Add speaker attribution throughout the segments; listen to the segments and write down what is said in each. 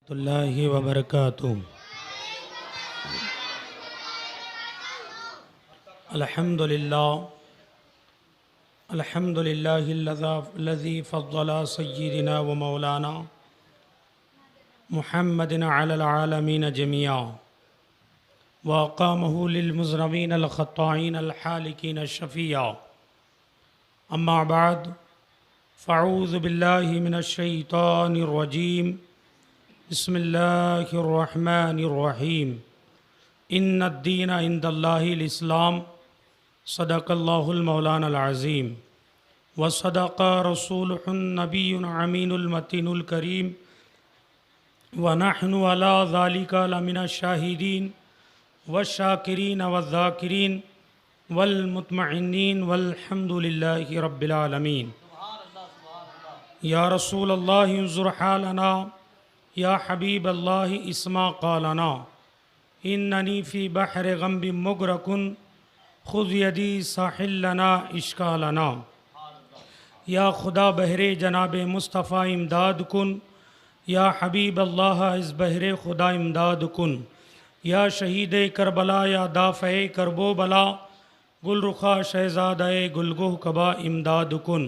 Speaker 1: अल्लाहि व बरकातुहू। अल्हम्दुलिल्लाहिल्लज़ी फ़द्दला सय्यिदिना व मौलाना मुहम्मदिन अलल आलमीन जमीआ व अक़ामहु लिलमुज़नबीन अल-ख़त्ताईन अल-हालिकीन शफ़ीआ। अम्मा बाद फ़अऊज़ु बिल्लाहि मिनश शैतानिर रजीम। बिस्मिल्लाहिर रहमानिर रहीम। इन्नद-दीन इंदल्लाहिल इस्लाम। सदक़ल्लाहुल मौलानाल अज़ीम व सदक़ रसूलुहुन नबियुल अमीनुल मतीनुल करीम व नहनु अला ज़ालिका लमिनश शाहिदीन वश्शाकिरीन वज़्ज़ाकिरीन वल मुतमइन्नीन वल्हम्दुलिल्लाहि रब्बिल आलमीन। या रसूल अल्लाह उन्ज़ुर हालना या हबीब अल्लाह इस्मा क़ालना इन्ननी फ़ी बहर ग़म्बि मुग़रक़ुन खुद यदी साहिल लना इश्कालना। या खुदा बहरे जनाब मुस्तफ़ा इमदाद कुन, या हबीब अल्लाह इस बहरे खुदा इमदाद कुन। या शहीद करबला या दाफ़े करबो बला गुलरुखा शहज़ादे गुलगुह कबा इमदाद कुन।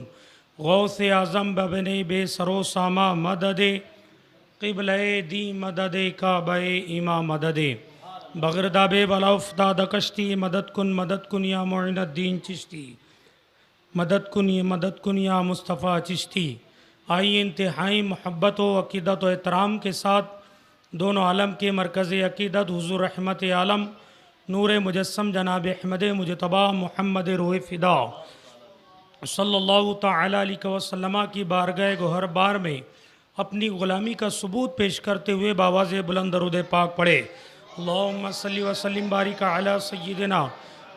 Speaker 1: गौसे आज़म बबने बेसरो सामा मददे क़िबले दी मददे काबे इमा मददे बगरदाबे बला उफ्ताद कश्ती मदद कुन या मोइनुद्दीन चिश्ती मदद कुन या मुस्तफ़ा चिश्ती। आई इंतहाई मोहब्बत व अक़ीदत व एहतराम के साथ दोनों आलम के मरकज़ अक़ीदत हुज़ूर रहमत आलम नूर मुजस्सम जनाब अहमद मुजतबा मोहम्मद रूह फ़िदा सल्लल्लाहु तआला अलैहि वसल्लम की बारगाह गोहर बार में अपनी ग़ुलामी का सबूत पेश करते हुए बावाज़ बुलंद दरूद पाक पढ़े। अल्लाहुम्मा सल्लि व सल्लिम बारिक अला सय्यिदिना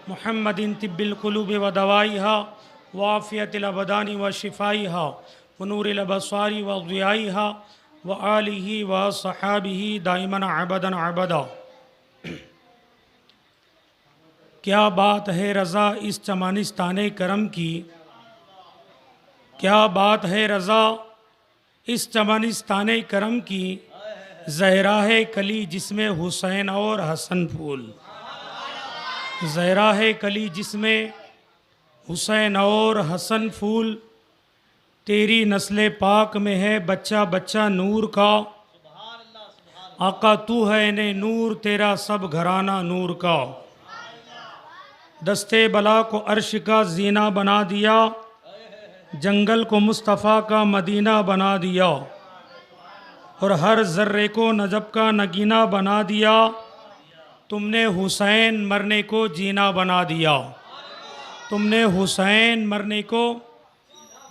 Speaker 1: मुहम्मदिन तिब्बिल क़ुलूबि व दवाइहा व आफ़ियतिल अबदानि व शिफ़ाइहा व नूरिल अबसारि व ज़ियाइहा व आलिहि व सहाबिही दाइमन अबदन अबदा। क्या बात है रज़ा इस चमानिस्ताने करम की, क्या बात है रज़ा इस चमानिस्ताने करम की। ज़हरा है कली जिसमें हुसैन और हसन फूल, ज़हरा है कली जिसमें हुसैन और हसन फूल। तेरी नस्ल पाक में है बच्चा बच्चा नूर का, आका तू है ने नूर तेरा सब घराना नूर का। दस्ते बला को अर्श का जीना बना दिया, जंगल को मुस्तफ़ा का मदीना बना दिया और हर ज़र्रे को नजब का नगीना बना दिया। तुमने हुसैन मरने को जीना बना दिया, तुमने हुसैन मरने को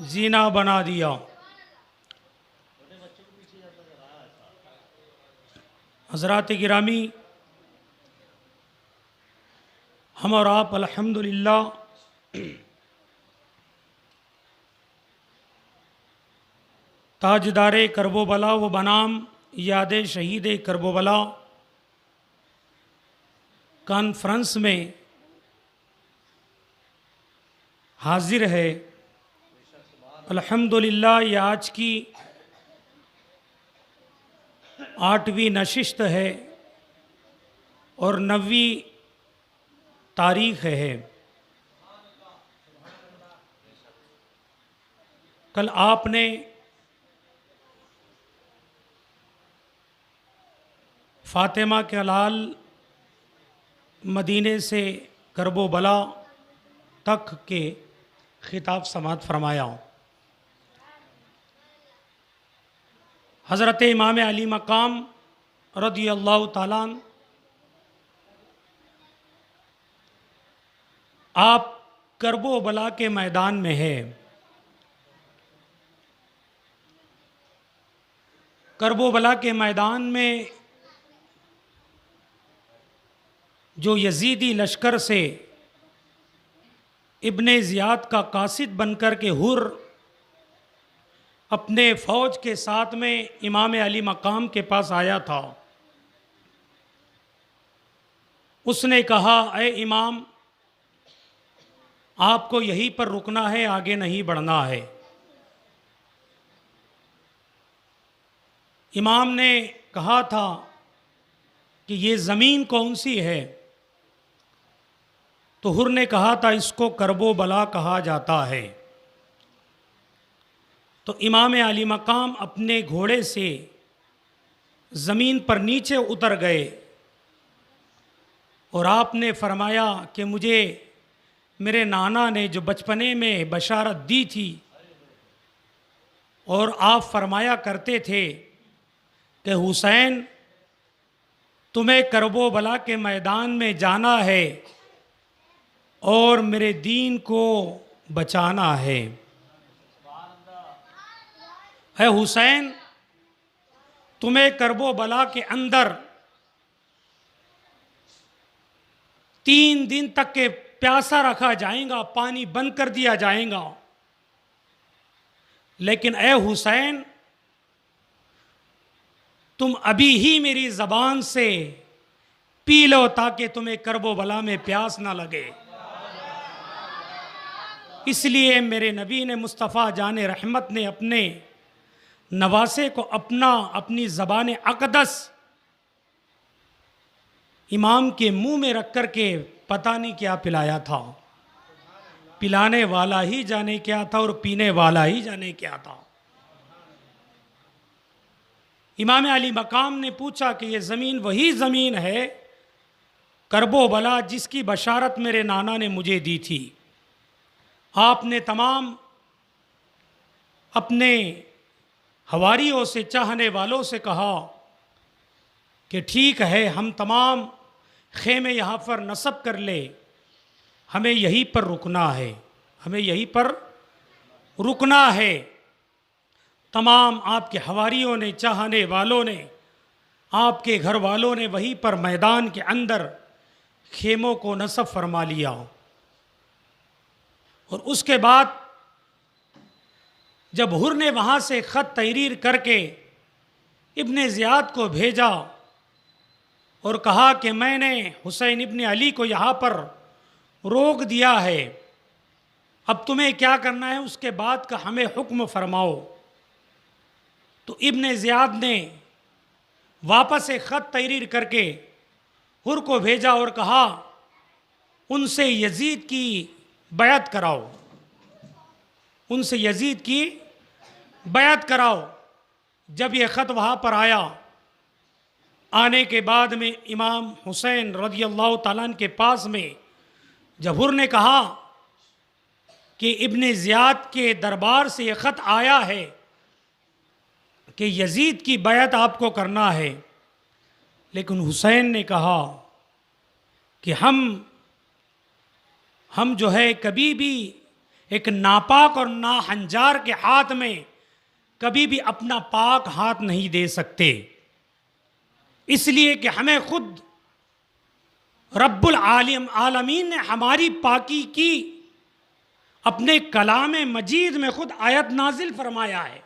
Speaker 1: जीना बना दिया। हज़रात गिरामी, हम और आप अल्हम्दुलिल्लाह ताजदारे करबोबला व बनाम याद शहीद करबोबला कॉन्फ्रेंस में हाजिर है। अल्हम्दुलिल्लाह ये आज की 8वीं नशिस्त है और 9वीं तारीख़ है। कल आपने फ़ातिमा के लाल मदीने से करबोबला तक के खिताब समात फरमाया। हज़रत इमाम अली मकाम रदी अल्लाह ताला अन्हु आप करबोबला के मैदान में है। करबोबला के मैदान में जो यजीदी लश्कर से इब्ने ज़ियाद का कासिद बनकर के हुर अपने फ़ौज के साथ में इमाम अली मकाम के पास आया था। उसने कहा, ए इमाम, आपको यहीं पर रुकना है, आगे नहीं बढ़ना है। इमाम ने कहा था कि ये ज़मीन कौन सी है, तो हुर ने कहा था इसको करबो बला कहा जाता है। तो इमाम अली मकाम अपने घोड़े से ज़मीन पर नीचे उतर गए और आपने फरमाया कि मुझे मेरे नाना ने जो बचपने में बशारत दी थी, और आप फरमाया करते थे कि हुसैन तुम्हें करबो बला के मैदान में जाना है और मेरे दीन को बचाना है हुसैन तुम्हें करबो बला के अंदर 3 दिन तक के प्यासा रखा जाएगा, पानी बंद कर दिया जाएगा, लेकिन ए हुसैन तुम अभी ही मेरी ज़बान से पी लो ताकि तुम्हें करबो बला में प्यास ना लगे। इसलिए मेरे नबी ने मुस्तफ़ा जान रहमत ने अपने नवासे को अपनी ज़बान अक़दस इमाम के मुंह में रख कर के पता नहीं क्या पिलाया था। पिलाने वाला ही जाने क्या था और पीने वाला ही जाने क्या था। इमाम अली मकाम ने पूछा कि ये ज़मीन वही ज़मीन है करबो बला जिसकी बशारत मेरे नाना ने मुझे दी थी। आपने तमाम अपने हवारियों से, चाहने वालों से कहा कि ठीक है, हम तमाम खेमे यहाँ पर नस्ब कर ले, हमें यहीं पर रुकना है, हमें यहीं पर रुकना है। तमाम आपके हवारियों ने, चाहने वालों ने, आपके घर वालों ने वहीं पर मैदान के अंदर खेमों को नस्ब फरमा लिया। और उसके बाद जब हुर ने वहाँ से ख़त तहरीर करके इब्ने ज़ियाद को भेजा और कहा कि मैंने हुसैन इब्ने अली को यहाँ पर रोक दिया है, अब तुम्हें क्या करना है, उसके बाद का हमें हुक्म फरमाओ। तो इब्ने ज़ियाद ने वापस एक ख़त तहरीर करके हुर को भेजा और कहा उनसे यजीद की बैत कराओ, उनसे यजीद की बैत कराओ। जब ये ख़त वहाँ पर आया, आने के बाद में इमाम हुसैन रज़ियल्लाहु ताला अन्हु के पास में जब हुर ने कहा कि इब्ने ज़ियाद के दरबार से ये ख़त आया है कि यजीद की बैत आपको करना है, लेकिन हुसैन ने कहा कि हम जो है कभी भी एक नापाक और नाहंजार के हाथ में कभी भी अपना पाक हाथ नहीं दे सकते, इसलिए कि हमें खुद रब्बुल आलमीन ने हमारी पाकी की अपने कलाम मजीद में खुद आयत नाजिल फरमाया है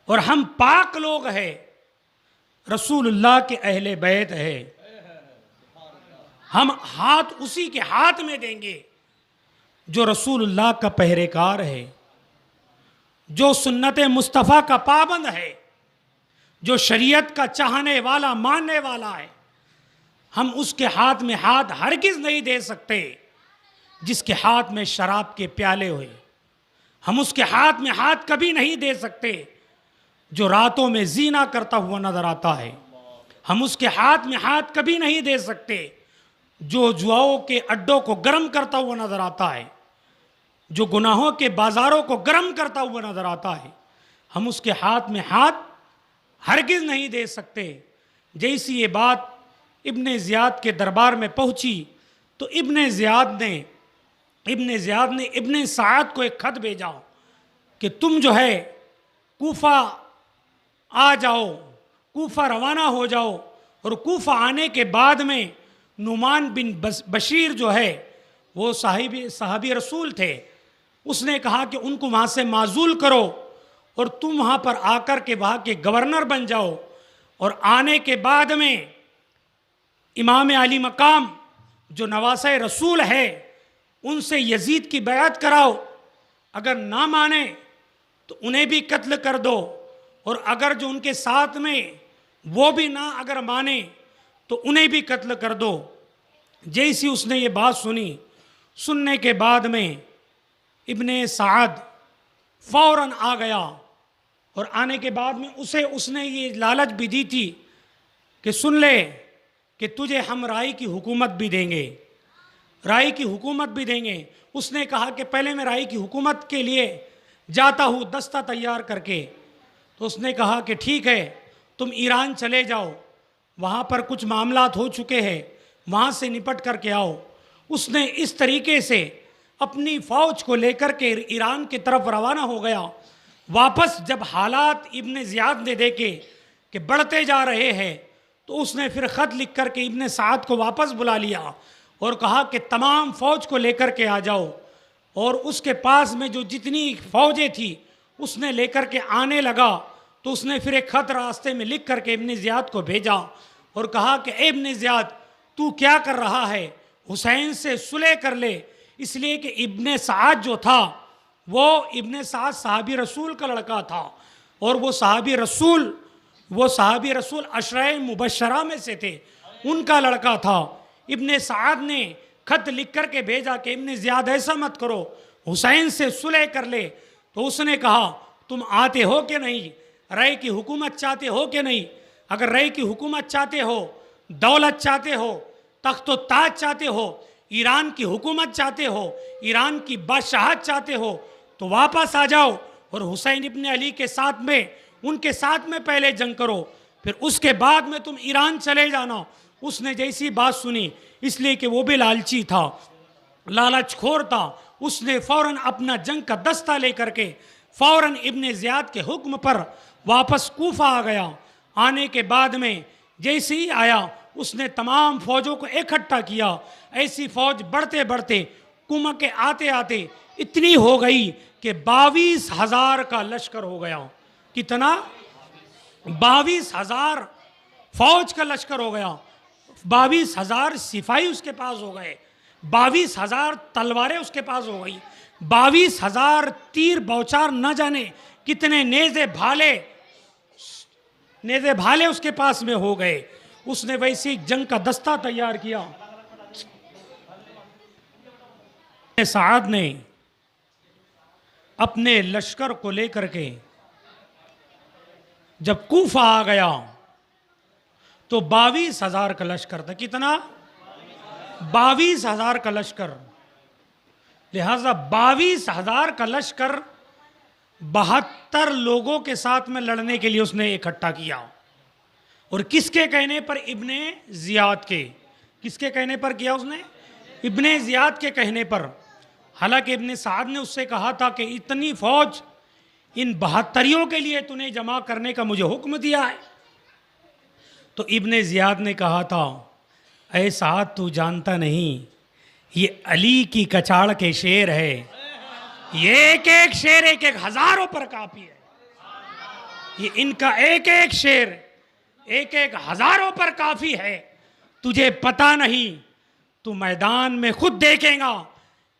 Speaker 1: और हम पाक लोग हैं, रसूलुल्लाह के अहले बैत है। हम हाथ उसी के हाथ में देंगे जो रसूलुल्लाह का पहरेकार है, जो सुन्नत मुस्तफ़ा का पाबंद है, जो शरीयत का चाहने वाला, मानने वाला है। हम उसके हाथ में हाथ हरगिज़ नहीं दे सकते जिसके हाथ में शराब के प्याले हुए। हम उसके हाथ में हाथ कभी नहीं दे सकते जो रातों में जीना करता हुआ नजर आता है। हम उसके हाथ में हाथ कभी नहीं दे सकते जो जुआओं के अड्डों को गर्म करता हुआ नजर आता है, जो गुनाहों के बाज़ारों को गर्म करता हुआ नजर आता है। हम उसके हाथ में हाथ हरगिज़ नहीं दे सकते। जैसी ये बात इब्ने ज़ियाद के दरबार में पहुंची तो इब्ने ज़ियाद ने इब्ने साद को एक खत भेजा कि तुम जो है कूफा आ जाओ, कूफा रवाना हो जाओ। और कूफा आने के बाद में नुमान बिन बशीर जो है वो साहबी रसूल थे, उसने कहा कि उनको वहाँ से माजूल करो और तुम वहाँ पर आकर के वहाँ के गवर्नर बन जाओ। और आने के बाद में इमाम अली मकाम जो नवासे रसूल है उनसे यजीद की बैत कराओ, अगर ना माने तो उन्हें भी कत्ल कर दो। और अगर जो उनके साथ में वो भी ना अगर माने तो उन्हें भी कत्ल कर दो। जैसी उसने ये बात सुनी, सुनने के बाद में इब्ने साद फौरन आ गया, और आने के बाद में उसने ये लालच भी दी थी कि सुन ले कि तुझे हम राय की हुकूमत भी देंगे, राय की हुकूमत भी देंगे। उसने कहा कि पहले मैं राय की हुकूमत के लिए जाता हूँ दस्ता तैयार करके। तो उसने कहा कि ठीक है, तुम ईरान चले जाओ, वहाँ पर कुछ मामलात हो चुके हैं, वहाँ से निपट करके आओ। उसने इस तरीके से अपनी फ़ौज को लेकर के ईरान की तरफ रवाना हो गया। वापस जब हालात इब्ने ज़ियाद ने देखे कि बढ़ते जा रहे हैं, तो उसने फिर ख़त लिख कर के इब्ने साद को वापस बुला लिया और कहा कि तमाम फ़ौज को लेकर के आ जाओ। और उसके पास में जो जितनी फ़ौजें थी उसने लेकर के आने लगा। तो उसने फिर एक ख़त रास्ते में लिख करके इब्ने ज़ियाद को भेजा और कहा कि ए इब्ने ज़ियाद, तू क्या कर रहा है, हुसैन से सुलह कर ले। इसलिए कि इब्ने साद जो था वो इब्ने साद सहाबी रसूल का लड़का था, और वो सहाबी रसूल अशराए मुबशरा में से थे, उनका लड़का था। इब्ने साद ने खत लिख कर के भेजा कि इब्ने ज़ियाद ऐसा मत करो, हुसैन से सुलह कर ले। तो उसने कहा तुम आते हो कि नहीं, राय की हुकूमत चाहते हो कि नहीं? अगर राय की हुकूमत चाहते हो, दौलत चाहते हो, तख्त व ताज चाहते हो, ईरान की हुकूमत चाहते हो, ईरान की बादशाहत चाहते हो, तो वापस आ जाओ और हुसैन इब्ने अली के साथ में, उनके साथ में पहले जंग करो, फिर उसके बाद में तुम ईरान चले जाना। उसने जैसी बात सुनी, इसलिए कि वो भी लालची था, लालचखोर था, उसने फ़ौरन अपना जंग का दस्ता लेकर के फ़ौरन इब्ने ज़ियाद के हुक्म पर वापस कूफा आ गया। आने के बाद में जैसे ही आया, उसने तमाम फ़ौजों को इकट्ठा किया। ऐसी फ़ौज बढ़ते बढ़ते कुमा के आते आते इतनी हो गई कि 22,000 का लश्कर हो गया। कितना? 22,000 फ़ौज का लश्कर हो गया। 22,000 सिपाही उसके पास हो गए, 22,000 तलवारें उसके पास हो गई, 22,000 तीर बौछार न जाने कितने नेज़े भाले उसके पास में हो गए। उसने वैसी जंग का दस्ता तैयार किया। साद ने अपने लश्कर को लेकर के जब कूफा आ गया तो 22,000 का लश्कर था। कितना? 22,000 का लश्कर। लिहाजा 22,000 का लश्कर 72 लोगों के साथ में लड़ने के लिए उसने इकट्ठा किया। और किसके कहने पर? इब्ने ज़ियाद के। किसके कहने पर किया उसने? इब्ने ज़ियाद के कहने पर। हालांकि इब्ने साद ने उससे कहा था कि इतनी फौज इन 72 के लिए तूने जमा करने का मुझे हुक्म दिया है। तो इब्ने ज़ियाद ने कहा था, ऐ साद तू जानता नहीं, ये अली की कचाड़ के शेर है, ये एक एक शेर एक एक हज़ारों पर काफ़ी है। ये इनका एक एक शेर एक एक हज़ारों पर काफ़ी है। तुझे पता नहीं, तू मैदान में खुद देखेगा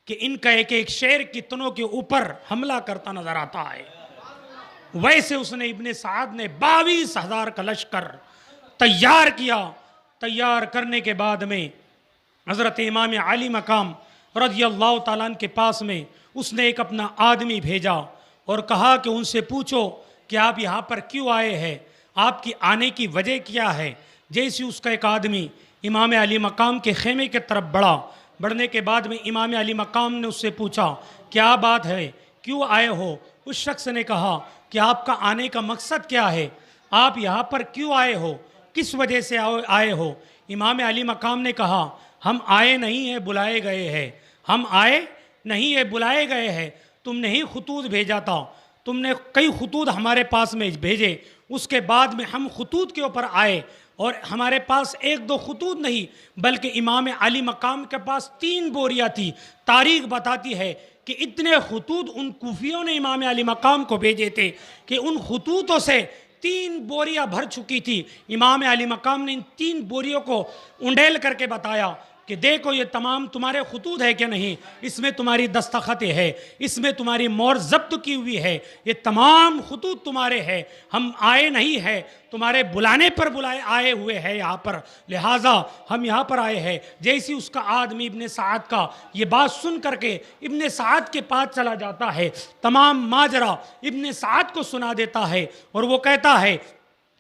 Speaker 1: कि इनका एक एक शेर कितनों के ऊपर हमला करता नजर आता है। वैसे उसने इब्ने साद ने 22,000 का लश्कर तैयार किया। तैयार करने के बाद में हज़रत इमाम अली मकाम रज़ियल्लाहु ताला अन्हु के पास में उसने एक अपना आदमी भेजा और कहा कि उनसे पूछो कि आप यहाँ पर क्यों आए हैं, आपकी आने की वजह क्या है। जैसे उसका एक आदमी इमाम अली मकाम के खेमे की तरफ बढ़ा। बढ़ने के बाद में इमाम अली मकाम ने उससे पूछा क्या बात है, क्यों आए हो। उस शख्स ने कहा कि आपका आने का मकसद क्या है, आप यहाँ पर क्यों आए हो, किस वजह से आए हो। इमाम अली मकाम ने कहा हम आए नहीं हैं, बुलाए गए हैं। हम आए नहीं है, बुलाए गए हैं। तुमने ही खुतूत भेजा था, तुमने कई खुतूत हमारे पास में भेजे, उसके बाद में हम खुतूत के ऊपर आए। और हमारे पास एक दो खुतूत नहीं बल्कि इमाम अली मकाम के पास 3 बोरियाँ थी। तारीख बताती है कि इतने खुतूत उन कूफियों ने इमाम अली मकाम को भेजे थे कि उन खुतूतों से 3 बोरियाँ भर चुकी थी। इमाम अली मकाम ने इन 3 बोरियों को उंडेल करके बताया कि देखो ये तमाम तुम्हारे खुतूत है कि नहीं, इसमें तुम्हारी दस्तखतें है, इसमें तुम्हारी मोहर जब्त की हुई है, ये तमाम खुतूत तुम्हारे हैं, हम आए नहीं है, तुम्हारे बुलाने पर बुलाए आए हुए हैं यहाँ पर, लिहाजा हम यहाँ पर आए हैं। जैसी उसका आदमी इब्ने साद का ये बात सुन करके इब्ने साद के पास चला जाता है, तमाम माजरा इब्ने साद को सुना देता है और वो कहता है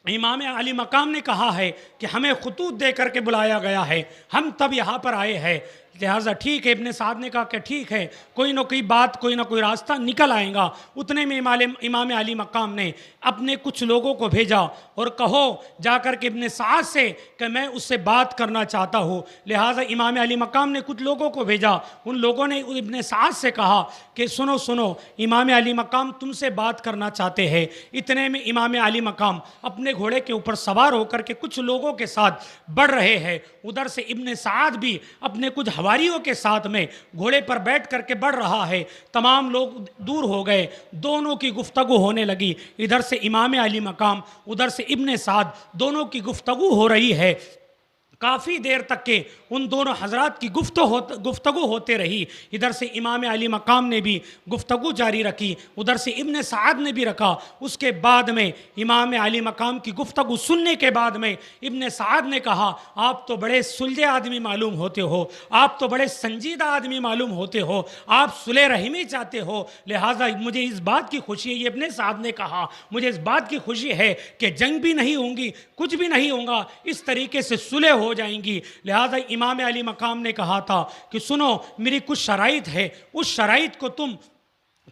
Speaker 1: इमाम अली मकाम ने कहा है कि हमें खुतूत दे करके बुलाया गया है, हम तब यहाँ पर आए हैं, लिहाजा ठीक है। इब्ने साद ने कहा कि ठीक है, कोई ना कोई बात, कोई ना कोई रास्ता निकल आएगा। उतने में इमाम अली मकाम ने अपने कुछ लोगों को भेजा और कहो जाकर के इब्ने साद से कि मैं उससे बात करना चाहता हूँ। लिहाजा इमाम अली मकाम ने कुछ लोगों को भेजा, उन लोगों ने इब्ने साद से कहा कि सुनो सुनो, इमाम अली मकाम तुमसे बात करना चाहते हैं। इतने में इमाम अली मकाम अपने घोड़े के ऊपर सवार होकर के कुछ लोगों के साथ बढ़ रहे हैं। उधर से इब्ने साद भी अपने कुछ हवारियों के साथ में घोड़े पर बैठ करके बढ़ रहा है। तमाम लोग दूर हो गए, दोनों की गुफ्तगू होने लगी। इधर से इमाम अली मकाम, उधर से इब्ने साद, दोनों की गुफ्तगू हो रही है। काफ़ी देर तक के उन दोनों हजरात की गुफ्तगू होते रही। इधर से इमाम अली मकाम ने भी गुफ्तगू जारी रखी, उधर से इब्ने साद ने भी रखा। उसके बाद में इमाम अली मकाम की गुफ्तगू सुनने के बाद में इब्ने साद ने कहा, आप तो बड़े सुलझे आदमी मालूम होते हो, आप तो बड़े संजीदा आदमी मालूम होते हो, आप सुलह रहीमी चाहते हो, लिहाजा मुझे इस बात की खुशी है, ये इब्ने साद ने कहा, मुझे इस बात की खुशी है कि जंग भी नहीं होंगी, कुछ भी नहीं होगा, इस तरीके से सुलह हो जाएंगी। लिहाजा इमाम अली मकाम ने कहा था कि सुनो, मेरी कुछ शराइत है, उस शराइत को तुम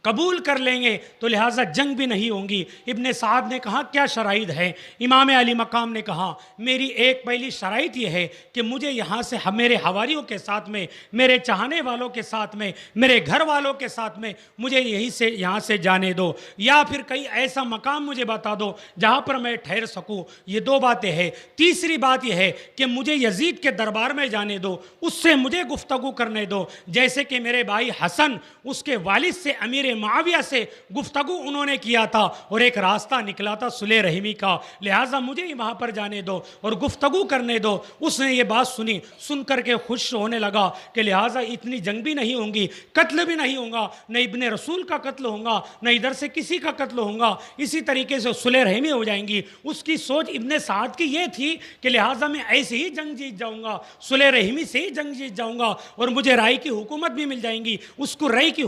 Speaker 1: कबूल कर लेंगे तो लिहाजा जंग भी नहीं होंगी। इब्ने साद ने कहा क्या शराइत है? इमाम अली मकाम ने कहा मेरी एक पहली शराइत यह है कि मुझे यहाँ से मेरे हवारियों के साथ में, मेरे चाहने वालों के साथ में, मेरे घर वालों के साथ में मुझे यहीं से यहाँ से जाने दो, या फिर कहीं ऐसा मकाम मुझे बता दो जहाँ पर मैं ठहर सकूँ। ये दो बातें हैं। तीसरी बात यह है कि मुझे यजीद के दरबार में जाने दो, उससे मुझे गुफ्तगू करने दो, जैसे कि मेरे भाई हसन उसके वालिद से अमीर मुआविया से गुफ्तगू उन्होंने किया था और एक रास्ता निकला था सुलह रहीमी का। लिहाजा मुझे ही वहां पर जाने दो और गुफ्तगू करने दो। उसने ये बात सुनी, सुन करके खुश होने लगा कि लिहाजा इतनी जंग भी नहीं होंगी, कत्ल भी नहीं होगा, न इब्ने रसूल का कत्ल होगा, न इधर से किसी का कत्ल होगा, इसी तरीके से सुलह रहीमी हो जाएंगी। उसकी सोच इब्ने साद की ये थी कि लिहाजा मैं ऐसे ही जंग जीत जाऊंगा, सुलह रहीमी से ही जंग जीत जाऊंगा और मुझे राय की हुकूमत भी मिल जाएंगी। उसको राय की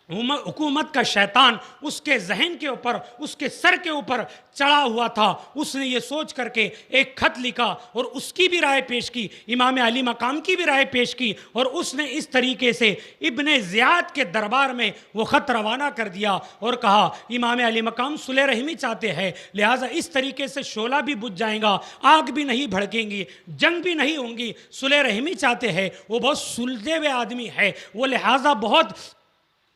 Speaker 1: हुकूमत का शैतान उसके जहन के ऊपर, उसके सर के ऊपर चढ़ा हुआ था। उसने ये सोच करके एक खत लिखा और उसकी भी राय पेश की, इमाम अली मकाम की भी राय पेश की, और उसने इस तरीके से इब्ने ज़ियाद के दरबार में वो ख़त रवाना कर दिया और कहा इमाम अली मकाम सुलह रहीमी चाहते हैं, लिहाजा इस तरीके से शोला भी बुझ जाएगा, आग भी नहीं भड़केंगी, जंग भी नहीं होंगी, सुलह रहीमी चाहते हैं। वो बहुत सुलझे हुए आदमी है, वो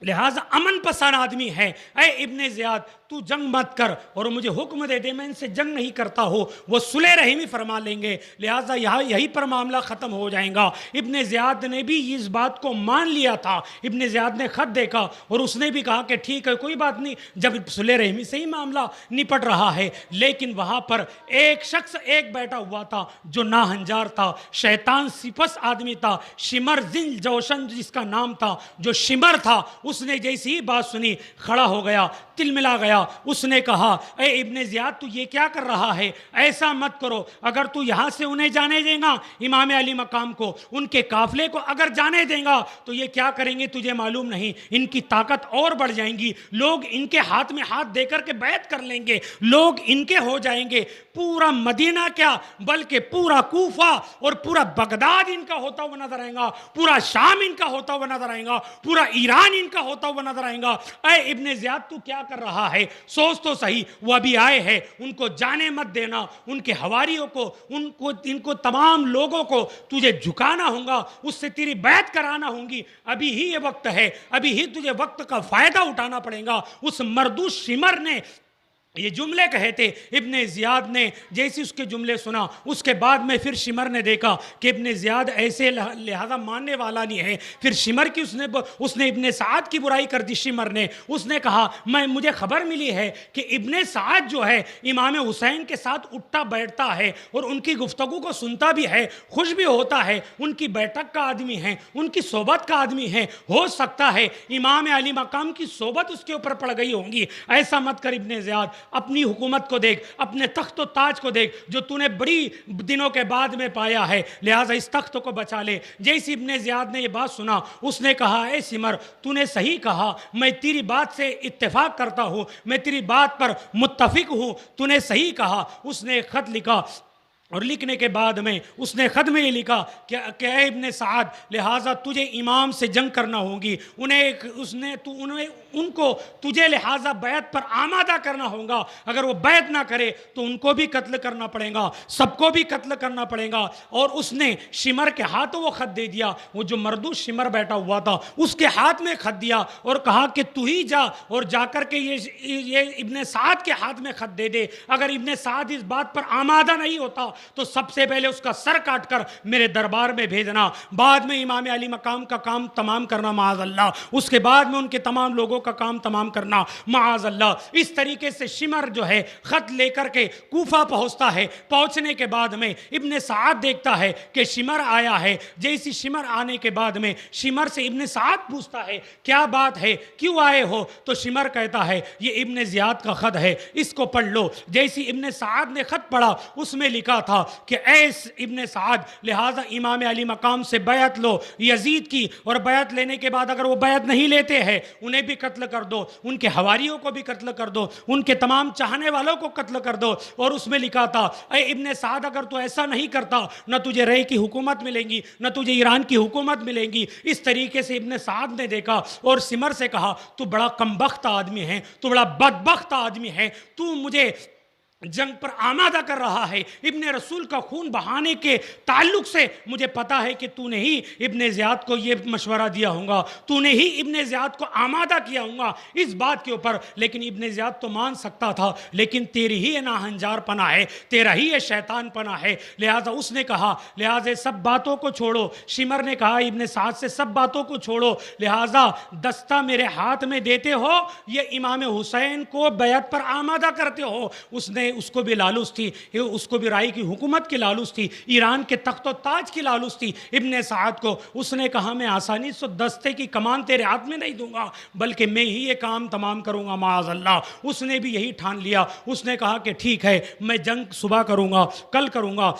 Speaker 1: लिहाजा अमन पसंद आदमी है। ऐ इब्ने ज़ियाद तू जंग मत कर और मुझे हुक्म दे दे, मैं इनसे जंग नहीं करता हो, वो सुलह रहीमी फरमा लेंगे, लिहाजा यहीं पर मामला ख़त्म हो जाएगा। इब्ने ज़ियाद ने भी इस बात को मान लिया था। इब्ने ज़ियाद ने ख़त देखा और उसने भी कहा कि ठीक है कोई बात नहीं, जब सुलह रहीमी से ही मामला निपट रहा है। लेकिन वहाँ पर एक शख्स एक बैठा हुआ था जो नाहंजार था, शैतान सिपस आदमी था, शिमर जिन जोशन जिसका नाम था, जो शिमर था। उसने जैसी ही बात सुनी खड़ा हो गया, तिलमिला गया। उसने कहा ए इब्ने ज़ियाद तू ये क्या कर रहा है, ऐसा मत करो, अगर तू यहाँ से उन्हें जाने देगा, इमाम अली मकाम को, उनके काफले को अगर जाने देगा तो ये क्या करेंगे तुझे मालूम नहीं, इनकी ताकत और बढ़ जाएंगी, लोग इनके हाथ में हाथ देकर के बैत कर लेंगे, लोग इनके हो जाएंगे। पूरा मदीना क्या बल्कि पूरा कूफा और पूरा बगदाद इनका होता हुआ नजर आएगा, पूरा शाम इनका होता हुआ नजर आएगा, पूरा ईरान इनका होता हुआ नजर आएगा। ऐ इब्ने ज़ियाद तू क्या कर रहा है, सोच तो सही, वो अभी आए हैं, उनको जाने मत देना, उनके हवारियों को, इनको तमाम लोगों को तुझे झुकाना होगा, उससे तेरी बैत कराना होगी। अभी ही ये वक्त है, अभी ही तुझे वक्त का फायदा उठाना पड़ेगा। उस मरदूस शिमर ने ये जुमले कहे थे। इब्ने ज़ियाद ने जैसे उसके जुमले सुना, उसके बाद में फिर शिमर ने देखा कि इब्ने ज़ियाद ऐसे लिहाजा मानने वाला नहीं है। फिर शिमर की उसने इब्ने साद की बुराई कर दी। शिमर ने उसने कहा मुझे खबर मिली है कि इब्ने साद जो है इमाम हुसैन के साथ उठता बैठता है और उनकी गुफ्तगू को सुनता भी है, खुश भी होता है, उनकी बैठक का आदमी है, उनकी सोबत का आदमी है। हो सकता है इमाम अली मकाम की सोबत उसके ऊपर पड़ गई होंगी। ऐसा मत कर इब्ने ज़ियाद, अपनी हुकूमत को देख, अपने तख्त व ताज को देख जो तूने बड़ी दिनों के बाद में पाया है, लिहाजा इस तख्त को बचा ले। जैसे इब्ने ज़ियाद ने यह बात सुना, उसने कहा ए सिमर, तूने सही कहा, मैं तेरी बात से इत्तेफाक करता हूँ, मैं तेरी बात पर मुत्तफिक हूँ, तूने सही कहा। उसने एक खत लिखा और लिखने के बाद में उसने ख़त में ये लिखा कि इब्ने साद, लिहाजा तुझे इमाम से जंग करना होगी, उनको तुझे लिहाजा बैत पर आमादा करना होगा। अगर वो बैत ना करे तो उनको भी कत्ल करना पड़ेगा, सबको भी कत्ल करना पड़ेगा। और उसने शिमर के हाथों वो ख़त दे दिया, वो जो मर्दू शिमर बैठा हुआ था उसके हाथ में ख़त दिया और कहा कि तू ही जा और जाकर के ये इब्ने साद के हाथ में ख़त दे दे। अगर इब्ने साद इस बात पर आमादा नहीं होता तो सबसे पहले उसका सर काटकर मेरे दरबार में भेजना, बाद में इमाम अली मकाम का काम तमाम करना माअज़ल्लाह, उसके बाद में उनके तमाम लोगों का काम तमाम करना माअज़ल्लाह। इस तरीके से शिमर जो है खत लेकर के कूफा पहुंचता है। पहुंचने के बाद में इब्ने साद देखता है कि शिमर आया है। जैसी शिमर आने के बाद में शिमर से इब्ने साद पूछता है क्या बात है, क्यों आए हो? तो शिमर कहता है ये इब्ने ज़ियाद का खत है, इसको पढ़ लो। जैसी इब्ने साद ने खत पढ़ा उसमें लिखा था कि ऐस इब्ने साद, लिहाजा इमाम अली मकाम से बैत लो यजीद की, और बैत लेने के बाद अगर वो बैत नहीं लेते हैं उन्हें भी कत्ल कर दो, उनके हवारियों को भी कत्ल कर दो, उनके तमाम चाहने वालों को कत्ल कर दो। और उसमें लिखा था ऐ इब्ने साद, अगर तू ऐसा नहीं करता न तुझे रय की हुकूमत मिलेगी, न तुझे ईरान की हुकूमत मिलेगी। इस तरीके से इब्ने साद ने देखा और सिमर से कहा तू बड़ा कमबख्त आदमी है, तू बड़ा बदबख्त आदमी है, तू मुझे जंग पर आमादा कर रहा है। इब्ने रसूल का खून बहाने के ताल्लुक से मुझे पता है कि तूने ही इब्ने ज़ियाद को ये मशवरा दिया होगा, तूने ही इब्ने ज़ियाद को आमादा किया होगा इस बात के ऊपर। लेकिन इब्ने ज़ियाद तो मान सकता था, लेकिन तेरी ही ये नाहंजार पना है, तेरा ही ये शैतान पना है। लिहाजा उसने कहा लिहाजा सब बातों को छोड़ो। शिमर ने कहा इब्ने साद से सब बातों को छोड़ो, लिहाजा दस्ता मेरे हाथ में देते हो, ये इमाम हुसैन को बैत पर आमादा करते हो। उसने उसको भी लालूस थी, उसको भी राय की हुकूमत की लालूस थी, ईरान के तख्त व ताज की लालूस थी इब्ने साद को। उसने कहा मैं आसानी से दस्ते की कमान तेरे हाथ में नहीं दूंगा, बल्कि मैं ही ये काम तमाम करूंगा माअज़ल्लाह। उसने भी यही ठान लिया। उसने कहा कि ठीक है मैं जंग सुबह करूंगा, कल करूंगा।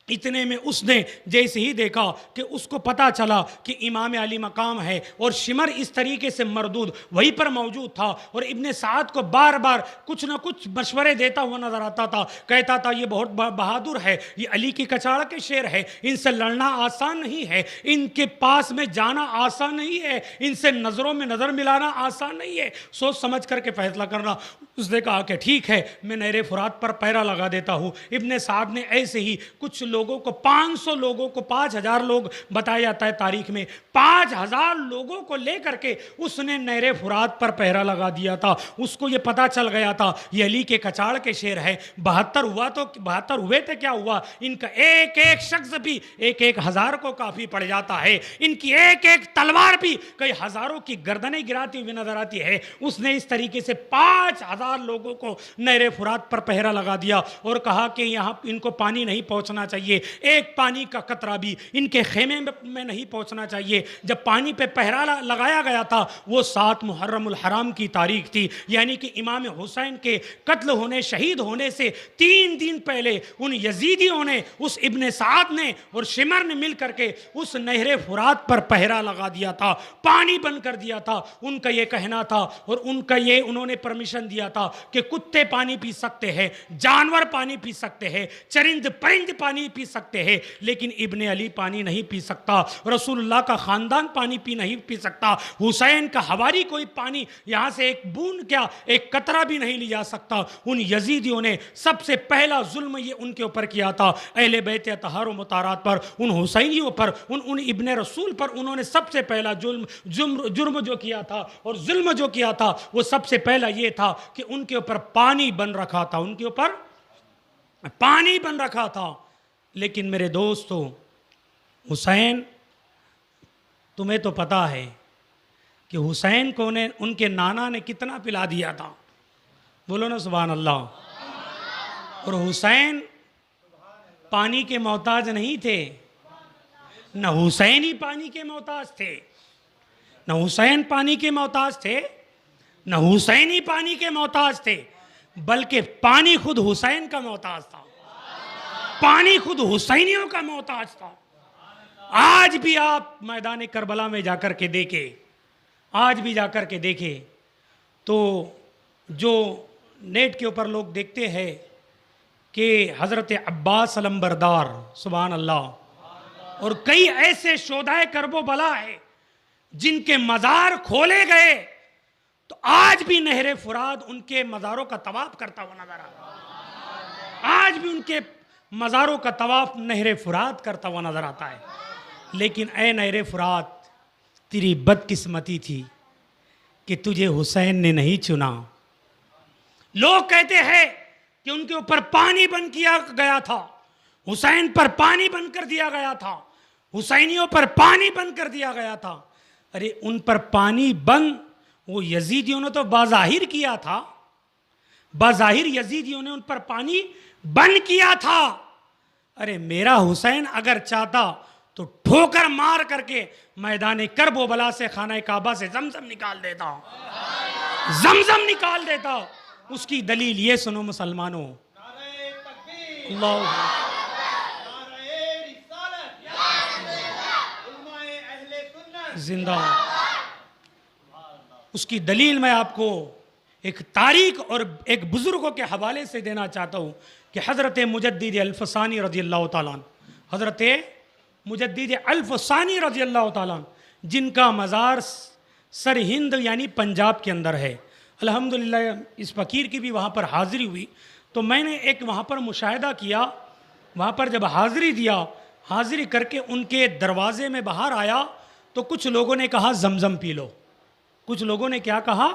Speaker 1: इतने में उसने जैसे ही देखा कि उसको पता चला कि इमाम अली मकाम है और शिमर इस तरीके से मरदूद वहीं पर मौजूद था और इब्ने साद को बार बार कुछ ना कुछ मशवरे देता हुआ नजर आता था। कहता था ये बहुत बहादुर है, ये अली की कचाड़ के शेर है, इनसे लड़ना आसान नहीं है, इनके पास में जाना आसान नहीं है, इनसे नज़रों में नज़र मिलाना आसान नहीं है, सोच समझ करके फैसला करना। उसने कहा कि ठीक है मैं नहरे फुरात पर पैरा लगा देता हूँ। इब्ने साद ने ऐसे ही कुछ लोगों को 500 लोगों को 5000 लोग बताया जाता है तारीख में, 5000 लोगों को लेकर के उसने नहरे फुरात पर पहरा लगा दिया था। उसको ये पता चल गया था ये अली के कचाड़ के शेर है। 72 हुआ तो 72 हुए थे, क्या हुआ इनका एक एक शख्स भी एक एक हजार को काफी पड़ जाता है, इनकी एक एक तलवार भी कई हजारों की गर्दनें गिराती हुई नजर आती है। उसने इस तरीके से 5000 लोगों को नहरे फुरात पर पहरा लगा दिया और कहा कि यहाँ इनको पानी नहीं पहुंचना चाहिए, एक पानी का कतरा भी इनके खेमे में नहीं पहुंचना चाहिए। जब पानी पे पहरा लगाया गया था वो 7 मुहर्रमुल हराम की तारीख थी, यानी कि इमाम हुसैन के कत्ल होने शहीद होने से 3 दिन पहले उन यजीदियों ने, उस इब्ने साद ने और शिमर ने मिल करके उस नहरे फुरात पर पहरा लगा दिया था, पानी बंद कर दिया था। उनका ये कहना था और उनका ये उन्होंने परमिशन दिया था कि कुत्ते पानी पी सकते हैं, जानवर पानी पी सकते हैं, चरिंद परिंद पानी पी सकते हैं, लेकिन इब्ने अली पानी नहीं पी सकता, रसूलुल्लाह का ख़ानदान पानी नहीं पी सकता, हुसैन का हवारी कोई पानी यहाँ से एक बूंद क्या एक कतरा भी नहीं ले जा सकता। उन यजीदियों ने सबसे पहला जुल्म ये उनके ऊपर किया था, अहले बैत अतहार व मुतारात पर, उन हुसैनियों पर, उन इब्ने रसूल पर उन्होंने सबसे पहला जुर्म जो किया था और जुल्म जो किया था वो सबसे पहला ये था कि उनके ऊपर पानी बन रखा था, उनके ऊपर पानी बन रखा था। लेकिन मेरे दोस्तों, हुसैन, तुम्हें तो पता है कि हुसैन को ने उनके नाना ने कितना पिला दिया था, बोलो ना सुभान अल्लाह। और हुसैन पानी के मोहताज नहीं थे, न हुसैन ही पानी के मोहताज थे, न हुसैन पानी के मोहताज थे, न हुसैन ही पानी के मोहताज थे, बल्कि पानी खुद हुसैन का मोहताज था, पानी खुद हुसैनियों का मोहताज था। आज भी आप मैदान करबला में जाकर के देखें, आज भी जाकर के देखें तो जो नेट के ऊपर लोग देखते हैं कि हज़रत अब्बास अलंबरदार, सुभान अल्लाह, और कई ऐसे शोधाए करबो बला है जिनके मज़ार खोले गए तो आज भी नहरे फुराद उनके मज़ारों का तवाफ करता हुआ नजर आता है, आज भी उनके मज़ारों का तवाफ नहरे फुराद करता हुआ नजर आता है। लेकिन ए नहरे फुराद, तेरी बदकिस्मती थी कि तुझे हुसैन ने नहीं चुना। लोग कहते हैं कि उनके ऊपर पानी बन किया गया था, हुसैन पर पानी बन कर दिया गया था, हुसैनियों पर पानी बन कर दिया गया था। अरे उन पर पानी बन वो यजीदियों ने तो बाज़ाहिर किया था, बाज़ाहिर यजीदियों ने उन पर पानी बन किया था। अरे मेरा हुसैन अगर चाहता तो ठोकर मार करके मैदान करबला से, खाना काबा से जमजम निकाल देता, जमजम निकाल देता। उसकी दलील ये सुनो मुसलमानों, अल्लाह जिंदा। उसकी दलील मैं आपको एक तारीख और एक बुजुर्गों के हवाले से देना चाहता हूँ कि हज़रत मुजद्दिद अल्फ़सानी रज़ी अल्लाह ताला अन्हु, हज़रत मुजद्दिद अल्फ़सानी रज़ी अल्लाह ताला अन्हु, जिनका मज़ार सर हिंद यानी पंजाब के अंदर है। अल्हम्दुलिल्लाह इस फ़कीर की भी वहाँ पर हाज़िरी हुई, तो मैंने एक वहाँ पर मुशाहिदा किया। वहाँ पर जब हाज़िरी दिया, हाज़िरी करके उनके दरवाज़े में बाहर आया तो कुछ लोगों ने कहा जमजम पी लो, कुछ लोगों ने क्या कहा,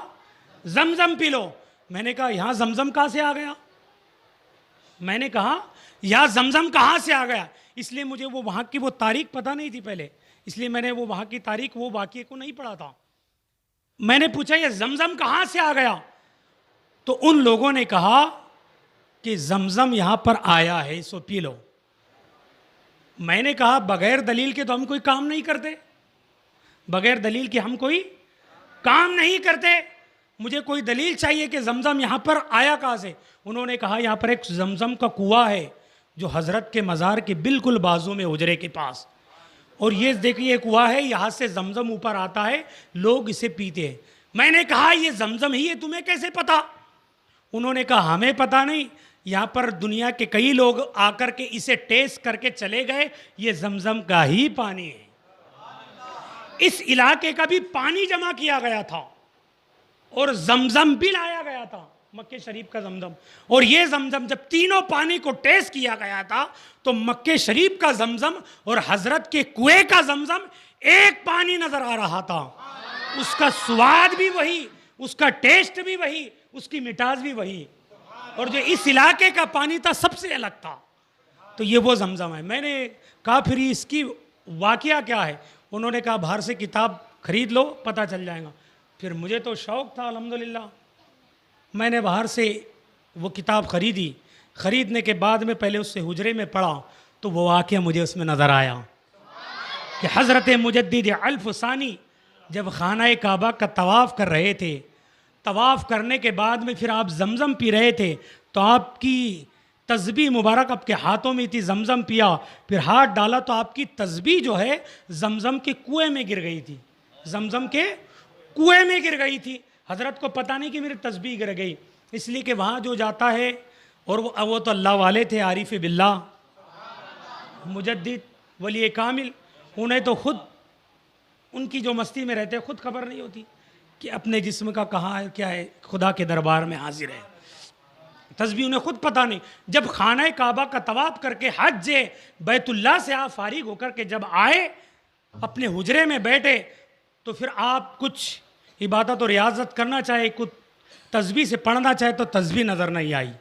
Speaker 1: जमजम पी लो। मैंने कहा यहाँ जमजम कहाँ से आ गया, मैंने कहा यहाँ जमजम कहाँ से आ गया। इसलिए मुझे वो वहाँ की वो तारीख पता नहीं थी पहले, इसलिए मैंने वो वहाँ की तारीख वो वाक़ये को नहीं पढ़ा था। मैंने पूछा ये जमजम कहाँ से आ गया, तो उन लोगों ने कहा कि जमजम यहाँ पर आया है, इसको पी लो। मैंने कहा बगैर दलील के तो हम कोई काम नहीं करते, बगैर दलील के हम कोई काम नहीं करते, मुझे कोई दलील चाहिए कि जमजम यहाँ पर आया कहाँ से। उन्होंने कहा यहाँ पर एक जमजम का कुआं है जो हज़रत के मज़ार के बिल्कुल बाजू में हुजरे के पास, और ये देखिए कुआं है, यहाँ से जमजम ऊपर आता है, लोग इसे पीते हैं। मैंने कहा ये जमजम ही है, तुम्हें कैसे पता। उन्होंने कहा हमें पता नहीं, यहाँ पर दुनिया के कई लोग आकर के इसे टेस्ट करके चले गए, ये जमजम का ही पानी है। इस इलाके का भी पानी जमा किया गया था और जमजम भी लाया गया था, मक्के शरीफ का जमजम। और ये जमजम जब तीनों पानी को टेस्ट किया गया था तो मक्के शरीफ का जमजम और हजरत के कुएं का जमजम एक पानी नजर आ रहा था। उसका स्वाद भी वही, उसका टेस्ट भी वही, उसकी मिठास भी वही, और जो इस इलाके का पानी था सबसे अलग था। तो ये वो जमजम है। मैंने कहा फिर इसकी वाकया क्या है। उन्होंने कहा बाहर से किताब खरीद लो, पता चल जाएगा। फिर मुझे तो शौक़ था अल्हम्दुलिल्लाह, मैंने बाहर से वो किताब ख़रीदी। ख़रीदने के बाद में पहले उससे हुजरे में पढ़ा तो वो वाक़या मुझे उसमें नज़र आया कि हज़रत मुजद्दिद अल्फ़सानी जब खाना काबा का तवाफ़ कर रहे थे, तवाफ़ करने के बाद में फिर आप जमज़म पी रहे थे, तो आपकी तस्बीह मुबारक आपके हाथों में थी, जमज़म पिया, फिर हाथ डाला तो आपकी तस्बीह जो है जमज़म के कुएं में गिर गई थी, जमज़म के कुएं में गिर गई थी। हज़रत को पता नहीं कि मेरी तस्बीह गिर गई, इसलिए कि वहाँ जो जाता है, और वो तो अल्लाह वाले थे, आरिफ बिल्लाह, मुजद्दिद, वली कामिल, उन्हें तो खुद उनकी जो मस्ती में रहते हैं खुद खबर नहीं होती कि अपने जिस्म का कहाँ है क्या है, खुदा के दरबार में हाजिर है। तस्बीह उन्हें खुद पता नहीं। जब खाना काबा का तवाफ करके हज बैतुल्ला से आप फारिग होकर के जब आए अपने हुजरे में बैठे, तो फिर आप कुछ इबादत और रियाजत करना चाहे, कुछ तस्बीह से पढ़ना चाहे तो तस्बीह नज़र नहीं आई।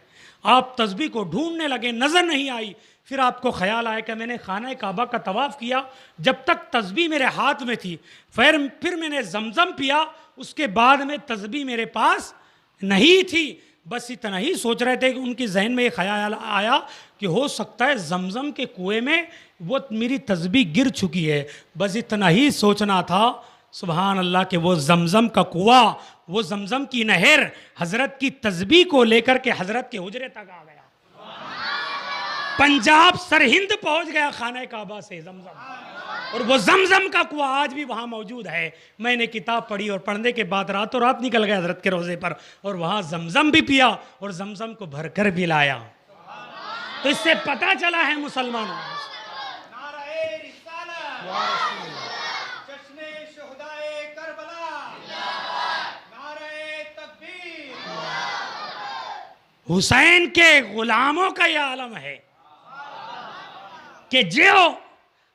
Speaker 1: आप तस्बीह को ढूंढने लगे, नज़र नहीं आई। फिर आपको ख्याल आया कि मैंने खाना काबा का तवाफ़ किया, जब तक तस्बीह मेरे हाथ में थी, फिर मैंने जमज़म पिया, उसके बाद में तस्बीह मेरे पास नहीं थी। बस इतना ही सोच रहे थे कि उनके जहन में ये ख्याल आया कि हो सकता है जमज़म के कुएं में वो मेरी तस्बीह गिर चुकी है। बस इतना ही सोचना था। सुभान अल्लाह के वो जमज़म का कुआं, वो जमज़म की नहर हज़रत की तस्बीह को लेकर के हज़रत के हुजरे तक आ गया। पंजाब सरहिंद पहुंच गया खाना काबा से जमज़म, और वो जमज़म का कुआं आज भी वहाँ मौजूद है। मैंने किताब पढ़ी और पढ़ने के बाद रातों रात निकल गया हज़रत के रोज़े पर, और वहाँ जमज़म भी पिया और जमज़म को भरकर भी लाया। तो इससे पता चला है मुसलमानों, हुसैन के गुलामों का यह आलम है कि जो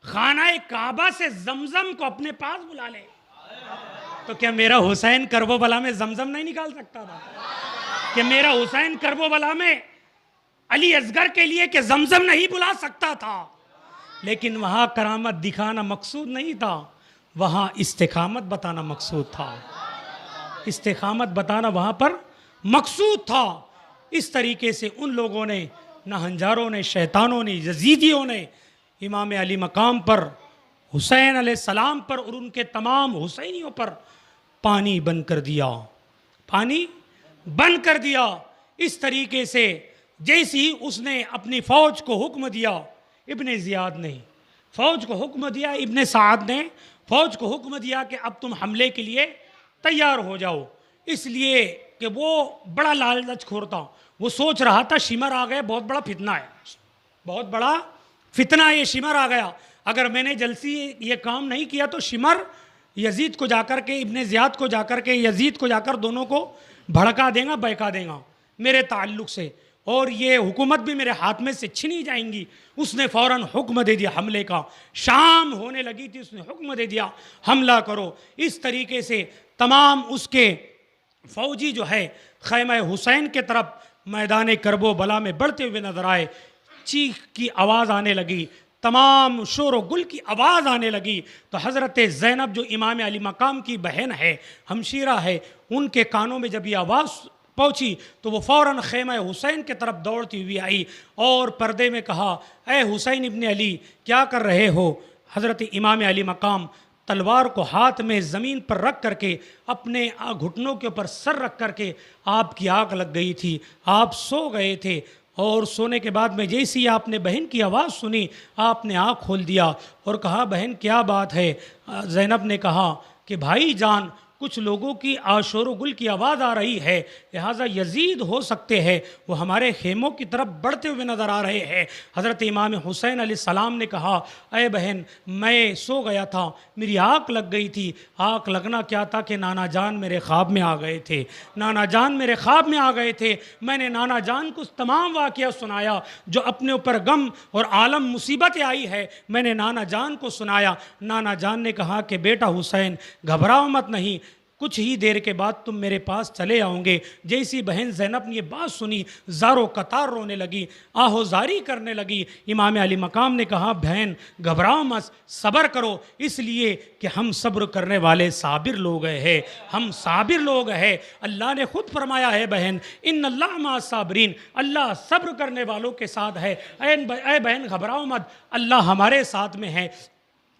Speaker 1: खाना काबा से जमजम को अपने पास बुला ले, तो क्या मेरा हुसैन करबो बला में जमजम नहीं निकाल सकता था? कि मेरा हुसैन करबो बला में अली असगर के लिए कि जमजम नहीं बुला सकता था? लेकिन वहां करामत दिखाना मकसूद नहीं था, वहां इस्तिकामत बताना मकसूद था। इस्तिकामत बताना वहां पर मकसूद था। इस तरीके से उन लोगों ने, नहंजारों ने, शैतानों ने, यजीदियों ने इमाम अली मकाम पर, हुसैन अलैहिस्सलाम पर और उनके तमाम हुसैनियों पर पानी बंद कर दिया, पानी बंद कर दिया। इस तरीके से जैसे ही उसने अपनी फ़ौज को हुक्म दिया, इब्ने ज़ियाद ने फ़ौज को हुक्म दिया, इब्ने साद ने फ़ौज को हुक्म दिया कि अब तुम हमले के लिए तैयार हो जाओ। इसलिए कि वो बड़ा लालचखोर था, वो सोच रहा था शिमर आ गया, बहुत बड़ा फितना है, बहुत बड़ा फितना, ये शिमर आ गया। अगर मैंने जल्दी ये काम नहीं किया तो शिमर यजीद को जाकर के, इब्ने ज़ियाद को जाकर के, यजीद को जाकर दोनों को भड़का देगा, बहका देगा मेरे ताल्लुक़ से, और ये हुकूमत भी मेरे हाथ में से छिनी जाएंगी। उसने फ़ौरन हुक्म दे दिया हमले का। शाम होने लगी थी, उसने हुक्म दे दिया हमला करो। इस तरीके से तमाम उसके फ़ौजी जो है खैमा हुसैन के तरफ मैदान करबो बला में बढ़ते हुए नजर आए। चीख की आवाज़ आने लगी, तमाम शोर गुल की आवाज़ आने लगी। तो हज़रत ज़ैनब जो इमाम अली मकाम की बहन है, हमशीरा है, उनके कानों में जब ये आवाज़ पहुँची तो वो फ़ौरन ख़ैमा हुसैन की तरफ दौड़ती हुई आई और पर्दे में कहा, ए हुसैन इब्ने अली, क्या कर रहे हो? हज़रत इमाम अली मकाम तलवार को हाथ में ज़मीन पर रख करके, अपने घुटनों के ऊपर सर रख करके, आपकी आग लग गई थी, आप सो गए थे, और सोने के बाद में जैसे ही आपने बहन की आवाज़ सुनी, आपने आँख खोल दिया और कहा, बहन क्या बात है? ज़ैनब ने कहा कि भाई जान, कुछ लोगों की आशोर गुल की आवाज़ आ रही है, लिहाजा यजीद हो सकते हैं, वो हमारे खेमों की तरफ बढ़ते हुए नज़र आ रहे हैं। हज़रत इमाम हुसैन अलैहिस्सलाम ने कहा, अय बहन, मैं सो गया था, मेरी आँख लग गई थी। आँख लगना क्या था कि नाना जान मेरे ख्वाब में आ गए थे, नाना जान मेरे ख्वाब में आ गए थे। मैंने नाना जान को तमाम वाक़या सुनाया जो अपने ऊपर गम और आलम मुसीबतें आई है, मैंने नाना जान को सुनाया। नाना जान ने कहा कि बेटा हुसैन, घबराओ मत, नहीं, कुछ ही देर के बाद तुम मेरे पास चले आओगे। जैसी बहन ज़ैनब ने ये बात सुनी, ज़ारो कतार रोने लगी, आहोजारी करने लगी। इमाम अली मकाम ने कहा, बहन घबराओ मत, सब्र करो, इसलिए कि हम सब्र करने वाले साबिर लोग हैं, हम साबिर लोग हैं। अल्लाह ने खुद फरमाया है, बहन, इन्नल्लाह मा साबिरीन, अल्लाह सब्र करने वालों के साथ है। ऐ बहन घबराओ मत, अल्लाह हमारे साथ में है,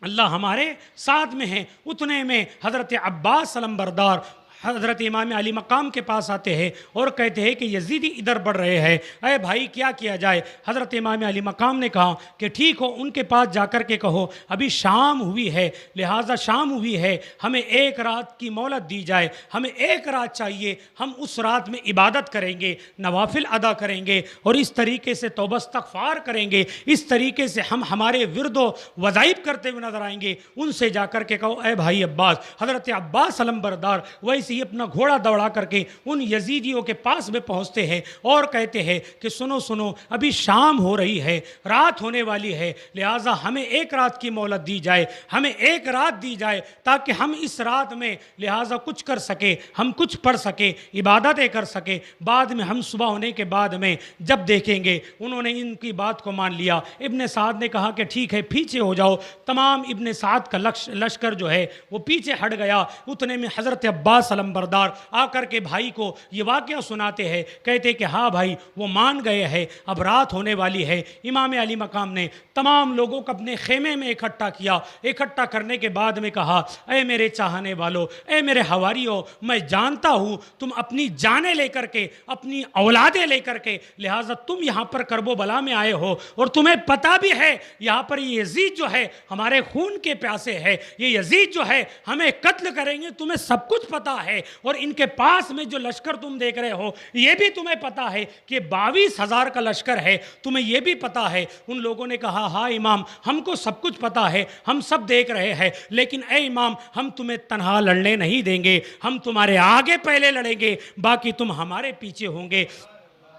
Speaker 1: अल्लाह हमारे साथ में है। उतने में हज़रत अब्बास सलम बरदार, हज़रत इमाम अली मकाम के पास आते हैं और कहते हैं कि यजीदी इधर बढ़ रहे हैं, अरे भाई क्या किया जाए। हज़रत इमाम अली मकाम ने कहा कि ठीक हो, उनके पास जाकर के कहो अभी शाम हुई है, लिहाजा शाम हुई है, हमें एक रात की मोहलत दी जाए, हमें एक रात चाहिए, हम उस रात में इबादत करेंगे, नवाफिल अदा करेंगे और इस तरीके से तौबा इस्तग़फ़ार करेंगे, इस तरीके से हम हमारे विरदो वज़ाइफ करते हुए नजर आएंगे। उनसे जाकर के कहो ए भाई अब्बास। हज़रत अब्बास अलम बरदार वैसे ही अपना घोड़ा दौड़ा करके उन यजीदियों के पास में पहुंचते हैं और कहते हैं कि सुनो सुनो, अभी शाम हो रही है, रात होने वाली है, लिहाजा हमें एक रात की मोहलत दी जाए, हमें एक रात दी जाए ताकि हम इस रात में लिहाजा कुछ कर सके, हम कुछ पढ़ सके, इबादतें कर सके, बाद में हम सुबह होने के बाद में जब देखेंगे। उन्होंने इनकी बात को मान लिया। इब्ने साद ने कहा कि ठीक है पीछे हो जाओ। तमाम इब्ने साद का लश्कर जो है वो पीछे हट गया। उतने में हज़रत अब्बास अलमबरदार आकर के भाई को ये वाक़या सुनाते हैं, कहते कि हाँ भाई वो मान गए हैं, अब रात होने वाली है। इमाम अली मकाम ने तमाम लोगों को अपने खेमे में इकट्ठा किया। इकट्ठा करने के बाद में कहा ऐ मेरे चाहने वालों, ऐ मेरे हवारियों, मैं जानता हूँ तुम अपनी जानें लेकर के, अपनी औलादें लेकर के, लिहाजा तुम यहाँ पर करबो बला में आए हो और तुम्हें पता भी है यहाँ पर ये यजीद जो है हमारे खून के प्यासे है, ये यजीद जो है हमें कत्ल करेंगे, तुम्हें सब कुछ पता है। और इनके पास में जो लश्कर तुम देख रहे हो ये भी तुम्हें पता है कि 22,000 का लश्कर है, तुम्हें ये भी पता है। उन लोगों ने कहा हाँ इमाम, हमको सब कुछ पता है, हम सब देख रहे हैं, लेकिन ए इमाम हम तुम्हें तन्हा लड़ने नहीं देंगे, हम तुम्हारे आगे पहले लड़ेंगे, बाकी तुम हमारे पीछे होंगे।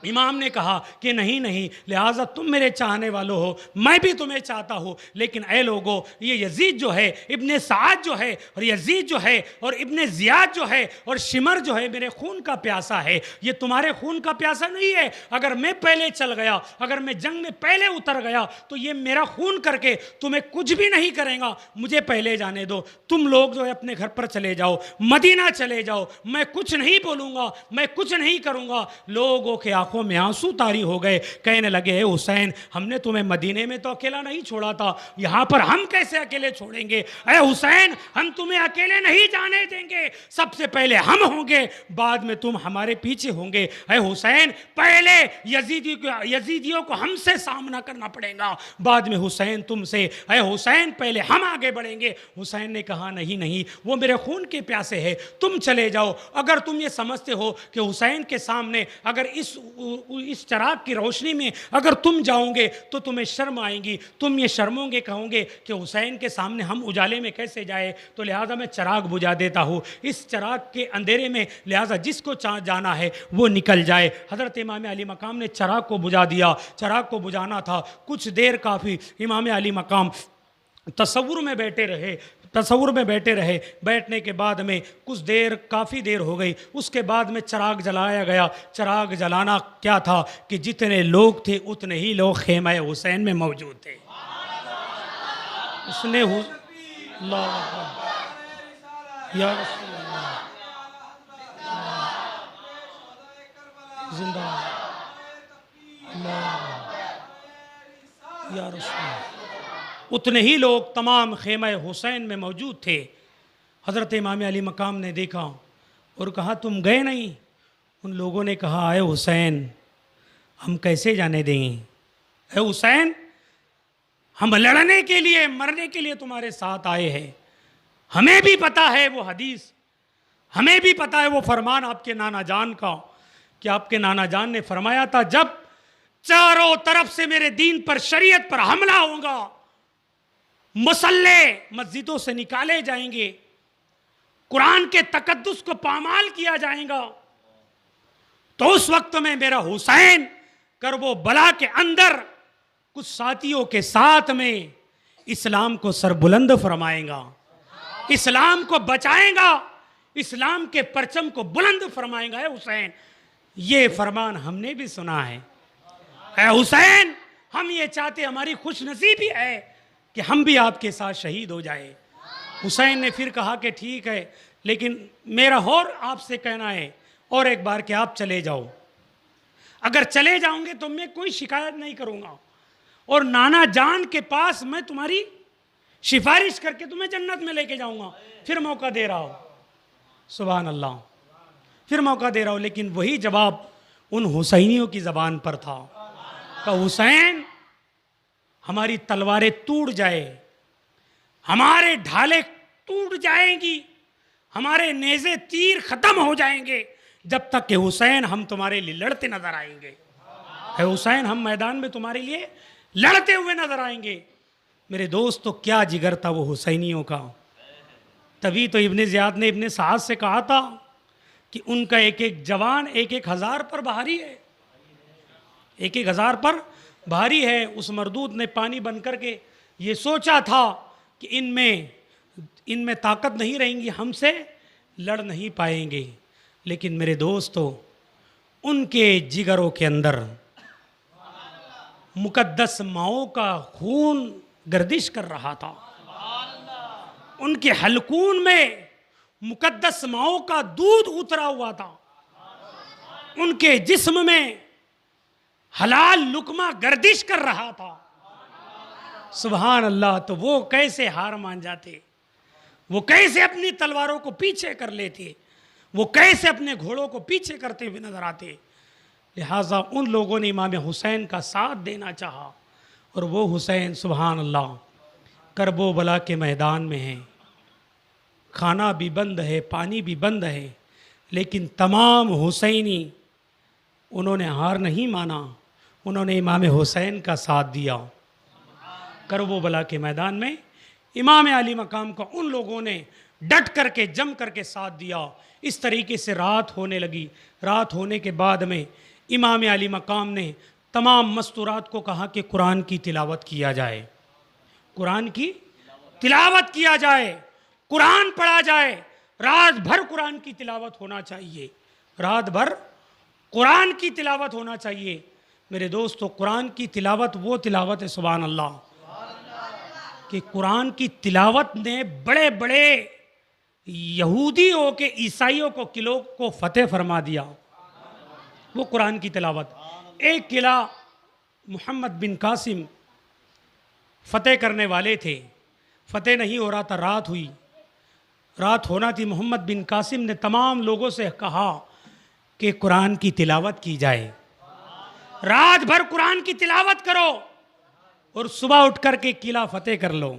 Speaker 1: इमाम ने कहा कि नहीं नहीं, लिहाजा तुम मेरे चाहने वालों हो, मैं भी तुम्हें चाहता हूँ, लेकिन ए लोगों ये यजीद जो है, इब्ने साद जो है और यजीद जो है और इब्ने ज़ियाद जो है और शिमर जो है मेरे खून का प्यासा है, ये तुम्हारे खून का प्यासा नहीं है। अगर मैं पहले चल गया, अगर मैं जंग में पहले उतर गया तो ये मेरा खून करके तुम्हें कुछ भी नहीं करेगा, मुझे पहले जाने दो। तुम लोग जो है अपने घर पर चले जाओ, मदीना चले जाओ, मैं कुछ नहीं बोलूँगा, मैं कुछ नहीं करूँगा। लोगों के आंखों में आंसू तारी हो गए, कहने लगे हुसैन हमने तुम्हें मदीने में तो अकेला नहीं छोड़ा था, यहाँ पर हम कैसे अकेले छोड़ेंगे? अरे हुसैन हम तुम्हें अकेले नहीं जाने देंगे, सबसे पहले हम होंगे, बाद में तुम हमारे पीछे होंगे। अरे हुसैन पहले यजीदियों को हमसे सामना करना पड़ेगा, बाद में हुसैन तुमसे। अरे हुसैन पहले हम आगे बढ़ेंगे। हुसैन ने कहा नहीं नहीं, वो मेरे खून के प्यासे है, तुम चले जाओ। अगर तुम ये समझते हो कि हुसैन के सामने अगर इस चराग की रोशनी में अगर तुम जाओगे तो तुम्हें शर्म आएगी, तुम ये शर्मोगे, कहोगे कि हुसैन के सामने हम उजाले में कैसे जाए, तो लिहाजा मैं चराग बुझा देता हूँ इस चराग के अंधेरे में, लिहाजा जिसको जाना है वो निकल जाए। हज़रत इमाम अली मकाम ने चराग को बुझा दिया। चराग को बुझाना था, कुछ देर काफ़ी इमाम अली मकाम तसव्वुर में बैठे रहे, तसव्वुर में बैठे रहे। बैठने के बाद में कुछ देर, काफ़ी देर हो गई, उसके बाद में चराग जलाया गया। चराग जलाना क्या था कि जितने लोग थे उतने ही लोग खेमा हुसैन में मौजूद थे। उसने या जिंदा या रसूल, उतने ही लोग तमाम खेमा हुसैन में मौजूद थे। हज़रत इमाम अली मकाम ने देखा और कहा तुम गए नहीं? उन लोगों ने कहा अरे हुसैन हम कैसे जाने देंगे, अरे हुसैन हम लड़ने के लिए, मरने के लिए तुम्हारे साथ आए हैं। हमें भी पता है वो हदीस, हमें भी पता है वो फरमान आपके नाना जान का, कि आपके नाना जान ने फरमाया था जब चारों तरफ से मेरे दीन पर, शरीयत पर हमला होगा, मसल्ले मस्जिदों से निकाले जाएंगे, कुरान के तकद्दुस को पामाल किया जाएगा, तो उस वक्त में मेरा हुसैन करबो बला के अंदर कुछ साथियों के साथ में इस्लाम को सरबुलंद फरमाएगा, इस्लाम को बचाएगा, इस्लाम के परचम को बुलंद फरमाएगा। है हुसैन, ये फरमान हमने भी सुना है। है हुसैन हम ये चाहते, हमारी खुशनसीबी है कि हम भी आपके साथ शहीद हो जाए। हुसैन ने फिर कहा कि ठीक है, लेकिन मेरा और आपसे कहना है और एक बार कि आप चले जाओ, अगर चले जाओगे तो मैं कोई शिकायत नहीं करूँगा, और नाना जान के पास मैं तुम्हारी सिफारिश करके तुम्हें जन्नत में लेके जाऊँगा। फिर मौका दे रहा हो। सुभान अल्लाह। फिर मौका दे रहा हूँ, लेकिन वही जवाब उन हुसैनियों की ज़बान पर था कि हुसैन, हमारी तलवारें टूट जाए, हमारे ढाले टूट जाएंगी, हमारे नेज़े तीर खत्म हो जाएंगे, जब तक कि हुसैन हम तुम्हारे लिए लड़ते नजर आएंगे। है हुसैन, हम मैदान में तुम्हारे लिए लड़ते हुए नजर आएंगे। मेरे दोस्त, तो क्या जिगर था वो हुसैनियों का। तभी तो इब्ने ज़ियाद ने इब्ने साद से कहा था कि उनका एक एक जवान एक एक हज़ार पर भारी है, एक एक हज़ार पर भारी है। उस मरदूद ने पानी बन करके ये सोचा था कि इनमें ताकत नहीं रहेंगी, हमसे लड़ नहीं पाएंगे। लेकिन मेरे दोस्तों, उनके जिगरों के अंदर मुकद्दस माओ का खून गर्दिश कर रहा था, उनके हलकून में मुकद्दस माओ का दूध उतरा हुआ था, उनके जिस्म में हलाल लुकमा गर्दिश कर रहा था। सुभान अल्लाह। तो वो कैसे हार मान जाते, वो कैसे अपनी तलवारों को पीछे कर लेते, वो कैसे अपने घोड़ों को पीछे करते हुए नजर आते। लिहाजा उन लोगों ने इमाम हुसैन का साथ देना चाहा, और वो हुसैन सुभान अल्लाह करबो बला के मैदान में है, खाना भी बंद है, पानी भी बंद है, लेकिन तमाम हुसैनी उन्होंने हार नहीं माना, उन्होंने इमाम हुसैन का साथ दिया। करबो बला के मैदान में इमाम अली मकाम का उन लोगों ने डट करके जम करके साथ दिया। इस तरीके से रात होने लगी। रात होने के बाद में इमाम अली मकाम ने तमाम मस्तूरात को कहा कि कुरान की तिलावत किया जाए, कुरान की तिलावत किया जाए, कुरान पढ़ा जाए, रात भर कुरान की तिलावत होना चाहिए, रात भर कुरान की तिलावत होना चाहिए। मेरे दोस्तों, कुरान की तिलावत वो तिलावत है सुभान अल्लाह कि कुरान की तिलावत ने बड़े बड़े यहूदियों के ईसाइयों को किलों को फतेह फरमा दिया। वो कुरान की तिलावत, एक किला मोहम्मद बिन कासिम फतेह करने वाले थे, फतेह नहीं हो रहा था, रात हुई, रात होना थी। मोहम्मद बिन कासिम ने तमाम लोगों से कहा कि कुरान की तिलावत की जाए, रात भर कुरान की तिलावत करो और सुबह उठ करके किला फतेह कर लो।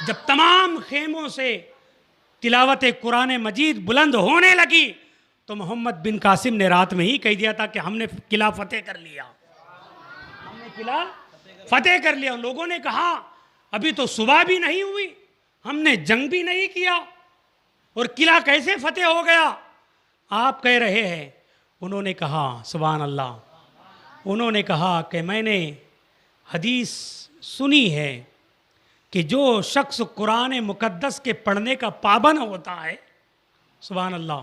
Speaker 1: जब तमाम खेमों से तिलावत कुरान मजीद बुलंद होने लगी तो मोहम्मद बिन कासिम ने रात में ही कह दिया था कि हमने किला फतेह कर लिया, हमने किला फतेह कर लिया। लोगों ने कहा अभी तो सुबह भी नहीं हुई, हमने जंग भी नहीं किया और किला कैसे फतेह हो गया, आप कह रहे हैं। उन्होंने कहा सुभान अल्लाह, उन्होंने कहा कि मैंने हदीस सुनी है कि जो शख्स कुरान मुकद्दस के पढ़ने का पाबंद होता है, सुभान अल्लाह,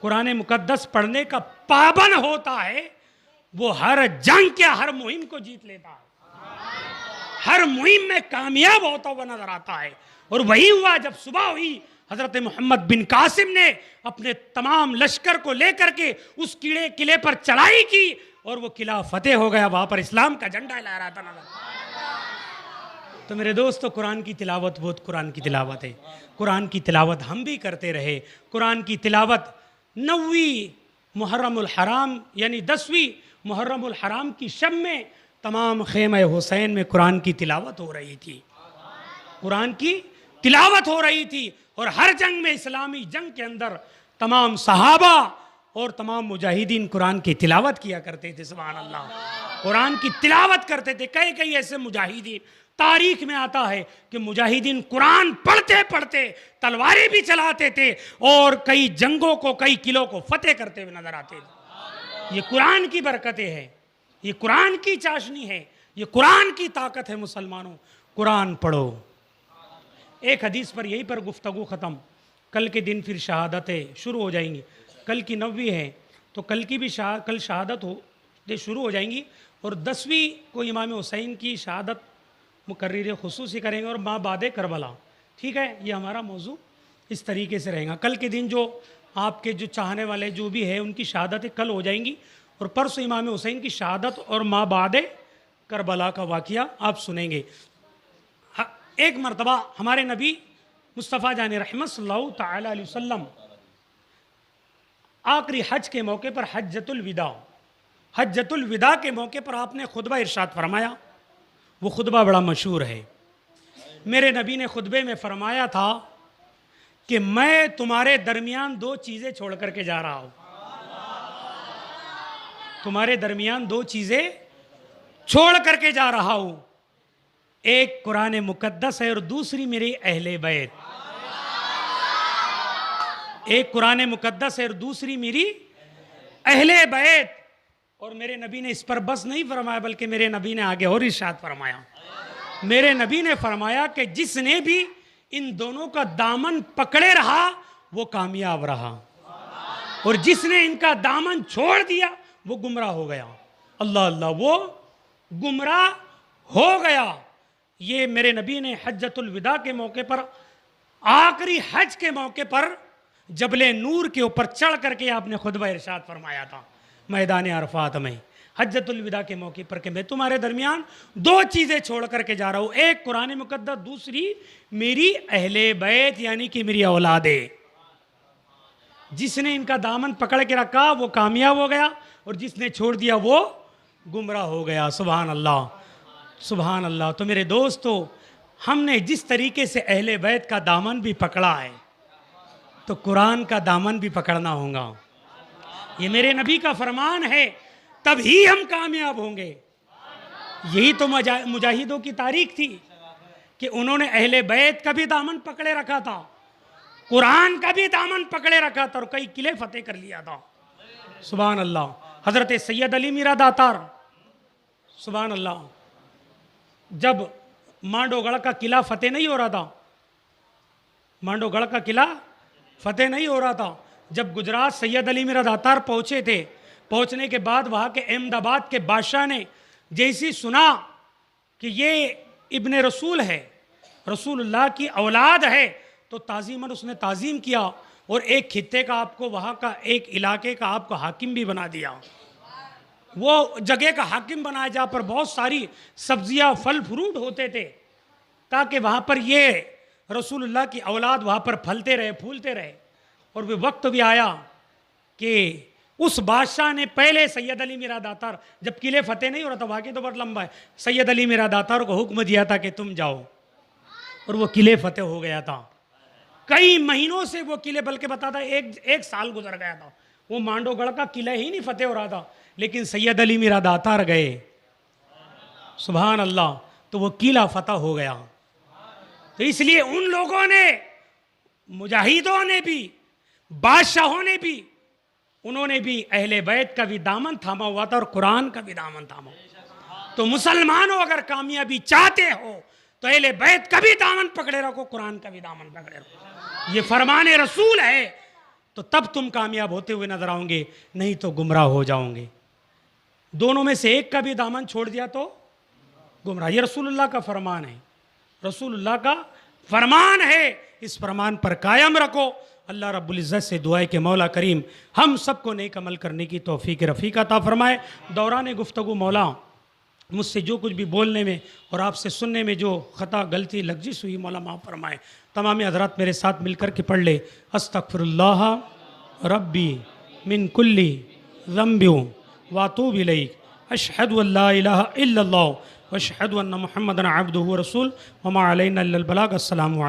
Speaker 1: कुरान मुकद्दस पढ़ने का पाबंद होता है, वो हर जंग के हर मुहिम को जीत लेता है, हर मुहिम में कामयाब होता हुआ नजर आता है। और वही हुआ जब सुबह हुई, हजरत मोहम्मद बिन कासिम ने अपने तमाम लश्कर को लेकर के उस किले पर चढ़ाई की और वो किला फतेह हो गया, वहां पर इस्लाम का झंडा लहराता नजर। तो मेरे दोस्तों, कुरान की तिलावत बहुत कुरान की तिलावत है, कुरान की तिलावत हम भी करते रहे। कुरान की तिलावत 9वीं मुहर्रमुल हराम यानी 10वीं मुहर्रमुल हराम की शब में तमाम खेमे हुसैन में कुरान की तिलावत हो रही थी, कुरान की तिलावत हो रही थी। और हर जंग में, इस्लामी जंग के अंदर तमाम सहाबा और तमाम मुजाहिदीन कुरान की तिलावत किया करते थे। सुभान अल्लाह, कुरान की तिलावत करते थे। कई कई ऐसे मुजाहिदीन, तारीख में आता है कि मुजाहिदीन कुरान पढ़ते पढ़ते तलवारें भी चलाते थे और कई जंगों को, कई किलों को फतेह करते हुए नजर आते थे। ये कुरान की बरकतें हैं, ये कुरान की चाशनी है, ये कुरान की ताकत है। मुसलमानों, कुरान पढ़ो। एक हदीस पर यहीं पर गुफ्तगू ख़त्म। कल के दिन फिर शहादतें शुरू हो जाएंगी। कल की 9वीं है तो कल की भी कल शहादत शुरू हो जाएंगी और 10वीं को इमाम हुसैन की शहादत मुकर्रिर खुसूसी करेंगे और माँ बादे करबला। ठीक है, ये हमारा मौजू इस तरीके से रहेगा। कल के दिन जो आपके जो चाहने वाले जो भी है उनकी शहादतें कल हो जाएंगी और परसों इमाम हुसैन की शहादत और माँ बादे करबला का वाक़या आप सुनेंगे। एक मरतबा हमारे नबी मुस्तफ़ा जान रहमत सल्लल्लाहु तआला अलैहि वसल्लम आखिरी हज के मौके पर हज्जतुल विदा, हज्जतुल विदा के मौके पर आपने खुतबा इरशाद फरमाया। वो खुतबा बड़ा मशहूर है। मेरे नबी ने खुतबे में फरमाया था कि मैं तुम्हारे दरमियान दो चीज़ें छोड़ करके जा रहा हूँ, तुम्हारे दरमियान दो चीज़ें छोड़ करके जा रहा हूँ। एक कुरान मुकद्दस है और दूसरी मेरी अहले बैत। एक कुरान मुकद्दस है और दूसरी मेरी अहले बैत। और मेरे नबी ने इस पर बस नहीं फरमाया, बल्कि मेरे नबी ने आगे और इरशाद फरमाया। मेरे नबी ने फरमाया कि जिसने भी इन दोनों का दामन पकड़े रहा वो कामयाब रहा, और जिसने इनका दामन छोड़ दिया वो गुमराह हो गया। अल्लाह अल्लाह, वो गुमराह हो गया। ये मेरे नबी ने हज्जतुल विदा के मौके पर, आखिरी हज के मौके पर जबले नूर के ऊपर चढ़ करके आपने खुतबा इरशाद फरमाया था मैदान अरफात में, हज्जतुल विदा के मौके पर, कि मैं तुम्हारे दरमियान दो चीज़ें छोड़ करके जा रहा हूँ, एक कुरान मुकद्दस, दूसरी मेरी अहले बैत यानी कि मेरी औलादे। जिसने इनका दामन पकड़ के रखा वो कामयाब हो गया, और जिसने छोड़ दिया वो गुमराह हो गया। सुभान अल्लाह, सुभान अल्लाह। तो मेरे दोस्तों, हमने जिस तरीके से अहले बैत का दामन भी पकड़ा है, तो कुरान का दामन भी पकड़ना होगा। ये मेरे नबी का फरमान है, तभी हम कामयाब होंगे। यही तो मुजाहिदों की तारीख थी कि उन्होंने अहले बैत का भी दामन पकड़े रखा था, कुरान का भी दामन पकड़े रखा था, और कई किले फतेह कर लिया था। सुभान अल्लाह। हजरत सैयद अली मीरा दातार, सुभान अल्लाह, जब मांडोगढ़ का किला फतेह नहीं हो रहा था, मांडोगढ़ का किला फतेह नहीं हो रहा था, जब गुजरात सैयद अली मीरा दातार पहुँचे थे, पहुँचने के बाद वहाँ के अहमदाबाद के बादशाह ने जैसी सुना कि ये इब्ने रसूल है, रसूलुल्लाह की औलाद है, तो ताज़ीमन उसने ताज़ीम किया, और एक खित्ते का आपको, वहाँ का एक इलाके का आपको हाकिम भी बना दिया। वो जगह का हाकिम बनाया जहाँ पर बहुत सारी सब्जियाँ, फल फ्रूट होते थे, ताकि वहाँ पर ये रसूलुल्लाह की औलाद वहाँ पर फलते रहे, फूलते रहे। और वे वक्त भी आया कि उस बादशाह ने पहले सैयद अली मीरा दातार, जब किले फतेह नहीं हो रहा था, वाकई तो बहुत लंबा है, सैयद अली मीरा दातार को हुक्म दिया था कि तुम जाओ, और वो किले फतेह हो गया था। कई महीनों से वो किले, बल्कि बताता एक साल गुजर गया था, वो मांडोगढ़ का किला ही नहीं फतेह हो रहा था, लेकिन सैयद अली मीरा दातार गए। सुभान अल्लाह। तो वो किला फतह हो गया। तो इसलिए उन लोगों ने, मुजाहिदों ने भी, बादशाहों ने भी, उन्होंने भी अहले बैत का भी दामन थामा हुआ था, और कुरान का भी दामन थामा। तो मुसलमानों, अगर कामयाबी चाहते हो तो अहले बैत का भी दामन पकड़े रखो, कुरान का भी दामन पकड़े रखो। ये फरमान रसूल है, तो तब तुम कामयाब होते हुए नजर आओगे, नहीं तो गुमराह हो जाओगे। दोनों में से एक का भी दामन छोड़ दिया तो गुमराह। ये रसूलुल्लाह का फरमान है, रसूलुल्लाह का फरमान है। इस फरमान पर कायम रखो। अल्लाह रब्बुल इज़्ज़त से दुआ है कि मौला करीम हम सबको नेक अमल करने की तौफीक रफ़ीक अता फरमाए। दौरान गुफ्तगू मौला मुझसे जो कुछ भी बोलने में और आपसे सुनने में जो ख़ता गलती लग्जिश हुई, मौला माफ़ फरमाए। तमाम हज़रात मेरे साथ मिलकर के पढ़ ले, अस्तग़फ़िरुल्लाह रब्बी मिन कुल्ली ज़ंबिन व अतूबु इलैह, अशहदु अल्ला इलाहा इल्लल्लाह व अशहदु अन्न मुहम्मदन अब्दुहु व रसूलुहु व मा अलैना इल्लल बलाग। अस्सलामु अलैकुम।